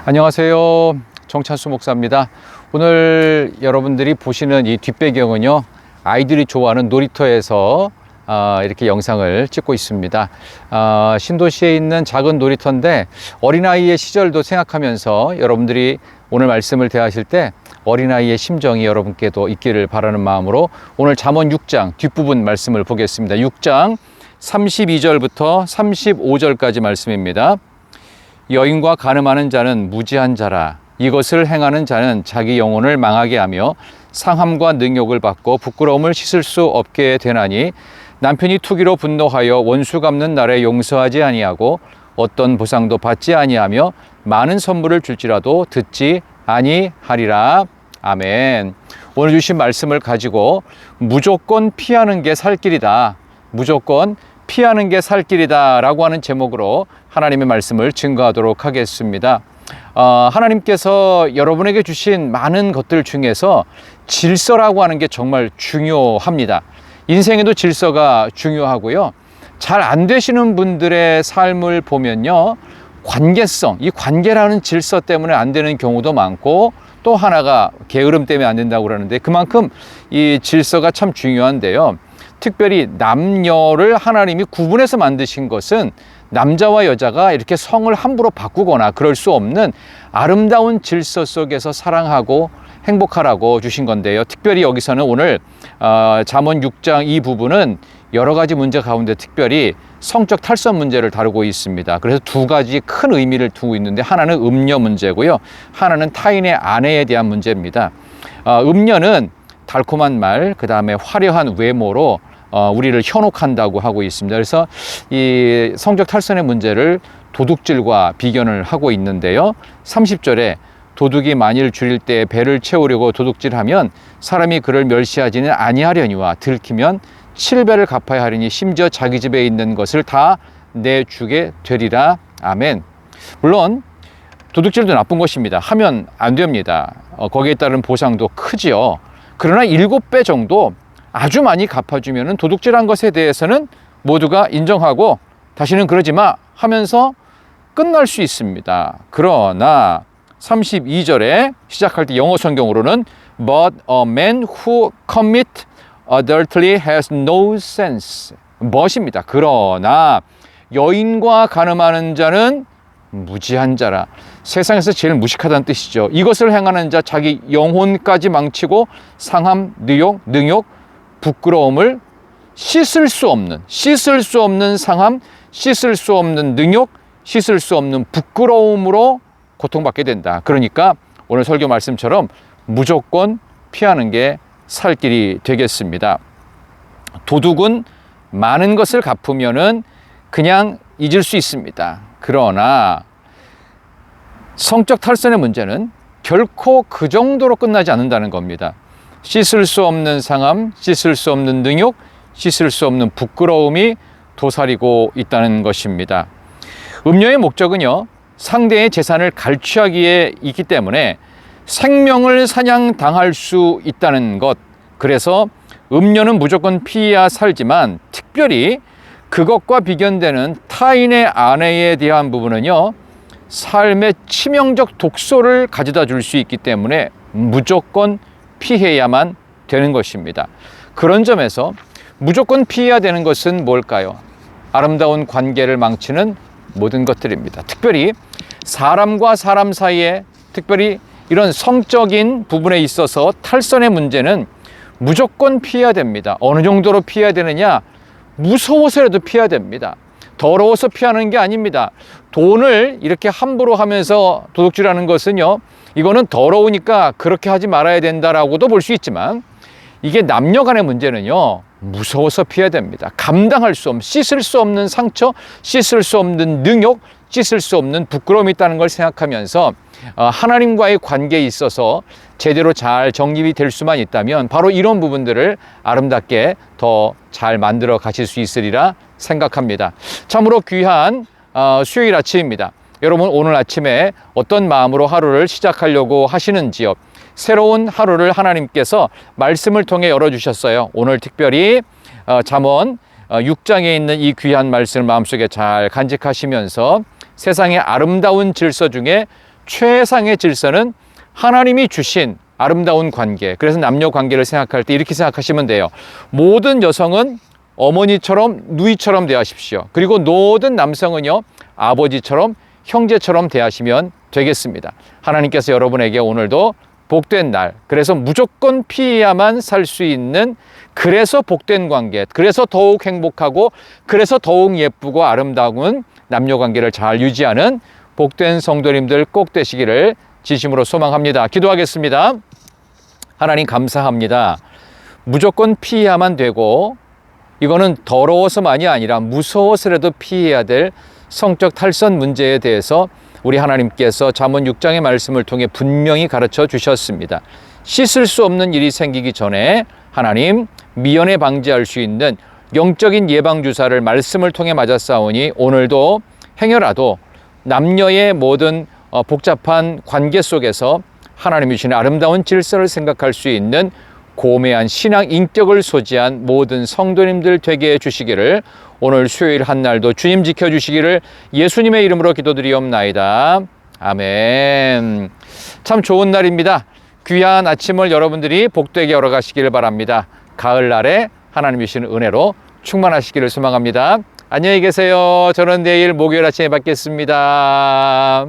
안녕하세요. 정찬수 목사입니다. 오늘 여러분들이 보시는 이 뒷배경은요, 아이들이 좋아하는 놀이터에서 이렇게 영상을 찍고 있습니다. 신도시에 있는 작은 놀이터인데 어린아이의 시절도 생각하면서 여러분들이 오늘 말씀을 대하실 때 어린아이의 심정이 여러분께도 있기를 바라는 마음으로 오늘 잠언 6장 뒷부분 말씀을 보겠습니다. 6장 32절부터 35절까지 말씀입니다. 여인과 간음하는 자는 무지한 자라. 이것을 행하는 자는 자기 영혼을 망하게 하며 상함과 능욕을 받고 부끄러움을 씻을 수 없게 되나니, 남편이 투기로 분노하여 원수 갚는 날에 용서하지 아니하고 어떤 보상도 받지 아니하며 많은 선물을 줄지라도 듣지 아니하리라. 아멘. 오늘 주신 말씀을 가지고 무조건 피하는 게 살 길이다, 무조건 피하는 게 살 길이다 라고 하는 제목으로 하나님의 말씀을 증거하도록 하겠습니다. 하나님께서 여러분에게 주신 많은 것들 중에서 질서라고 하는 게 정말 중요합니다. 인생에도 질서가 중요하고요. 잘 안 되시는 분들의 삶을 보면요, 관계성, 이 관계라는 질서 때문에 안 되는 경우도 많고, 또 하나가 게으름 때문에 안 된다고 그러는데, 그만큼 이 질서가 참 중요한데요. 특별히 남녀를 하나님이 구분해서 만드신 것은 남자와 여자가 이렇게 성을 함부로 바꾸거나 그럴 수 없는 아름다운 질서 속에서 사랑하고 행복하라고 주신 건데요. 특별히 여기서는 오늘 잠언 6장 이 부분은 여러 가지 문제 가운데 특별히 성적 탈선 문제를 다루고 있습니다. 그래서 두 가지 큰 의미를 두고 있는데, 하나는 음녀 문제고요, 하나는 타인의 아내에 대한 문제입니다. 음녀는 달콤한 말, 그 다음에 화려한 외모로 우리를 현혹한다고 하고 있습니다. 그래서 이 성적 탈선의 문제를 도둑질과 비견을 하고 있는데요. 30절에 도둑이 만일 줄일 때 배를 채우려고 도둑질하면 사람이 그를 멸시하지는 아니하려니와 들키면 7배를 갚아야 하리니 심지어 자기 집에 있는 것을 다 내주게 되리라. 아멘. 물론 도둑질도 나쁜 것입니다. 하면 안 됩니다. 거기에 따른 보상도 크지요. 그러나 7배 정도 아주 많이 갚아주면 도둑질한 것에 대해서는 모두가 인정하고 다시는 그러지 마 하면서 끝날 수 있습니다. 그러나 32절에 시작할 때 영어 성경으로는 But a man who commit adultery has no sense. 멋입니다. 그러나 여인과 간음하는 자는 무지한 자라. 세상에서 제일 무식하다는 뜻이죠. 이것을 행하는 자 자기 영혼까지 망치고 상함, 능욕, 부끄러움을 씻을 수 없는 상함, 씻을 수 없는 능욕, 씻을 수 없는 부끄러움으로 고통받게 된다. 그러니까 오늘 설교 말씀처럼 무조건 피하는 게 살 길이 되겠습니다. 도둑은 많은 것을 갚으면은 그냥 잊을 수 있습니다. 그러나 성적 탈선의 문제는 결코 그 정도로 끝나지 않는다는 겁니다. 씻을 수 없는 상함, 씻을 수 없는 능욕, 씻을 수 없는 부끄러움이 도사리고 있다는 것입니다. 음녀의 목적은요, 상대의 재산을 갈취하기에 있기 때문에 생명을 사냥당할 수 있다는 것. 그래서 음녀는 무조건 피해야 살지만, 특별히 그것과 비견되는 타인의 아내에 대한 부분은요, 삶의 치명적 독소를 가져다 줄 수 있기 때문에 무조건 피해야만 되는 것입니다. 그런 점에서 무조건 피해야 되는 것은 뭘까요? 아름다운 관계를 망치는 모든 것들입니다. 특별히 사람과 사람 사이에, 특별히 이런 성적인 부분에 있어서 탈선의 문제는 무조건 피해야 됩니다. 어느 정도로 피해야 되느냐? 무서워서라도 피해야 됩니다. 더러워서 피하는 게 아닙니다. 돈을 이렇게 함부로 하면서 도둑질하는 것은요, 이거는 더러우니까 그렇게 하지 말아야 된다라고도 볼 수 있지만, 이게 남녀 간의 문제는요, 무서워서 피해야 됩니다. 감당할 수 없는, 씻을 수 없는 상처, 씻을 수 없는 능욕, 씻을 수 없는 부끄러움이 있다는 걸 생각하면서 하나님과의 관계에 있어서 제대로 잘 정립이 될 수만 있다면 바로 이런 부분들을 아름답게 더 잘 만들어 가실 수 있으리라 생각합니다. 참으로 귀한 수요일 아침입니다. 여러분, 오늘 아침에 어떤 마음으로 하루를 시작하려고 하시는지요? 새로운 하루를 하나님께서 말씀을 통해 열어주셨어요. 오늘 특별히 잠언 6장에 있는 이 귀한 말씀을 마음속에 잘 간직하시면서 세상의 아름다운 질서 중에 최상의 질서는 하나님이 주신 아름다운 관계. 그래서 남녀 관계를 생각할 때 이렇게 생각하시면 돼요. 모든 여성은 어머니처럼 누이처럼 대하십시오. 그리고 모든 남성은요, 아버지처럼 형제처럼 대하시면 되겠습니다. 하나님께서 여러분에게 오늘도 복된 날, 그래서 무조건 피해야만 살 수 있는, 그래서 복된 관계, 그래서 더욱 행복하고 그래서 더욱 예쁘고 아름다운 남녀 관계를 잘 유지하는 복된 성도님들 꼭 되시기를 진심으로 소망합니다. 기도하겠습니다. 하나님 감사합니다. 무조건 피해야만 되고, 이거는 더러워서만이 아니라 무서워서라도 피해야 될 성적 탈선 문제에 대해서 우리 하나님께서 잠언 6장의 말씀을 통해 분명히 가르쳐 주셨습니다. 씻을 수 없는 일이 생기기 전에 하나님 미연에 방지할 수 있는 영적인 예방주사를 말씀을 통해 맞아 싸우니 오늘도 행여라도 남녀의 모든 복잡한 관계 속에서 하나님이 주신 아름다운 질서를 생각할 수 있는 고매한 신앙 인격을 소지한 모든 성도님들 되게 해주시기를, 오늘 수요일 한날도 주님 지켜주시기를 예수님의 이름으로 기도드리옵나이다. 아멘. 참 좋은 날입니다. 귀한 아침을 여러분들이 복되게 열어가시기를 바랍니다. 가을날에 하나님이 주시는 은혜로 충만하시기를 소망합니다. 안녕히 계세요. 저는 내일 목요일 아침에 뵙겠습니다.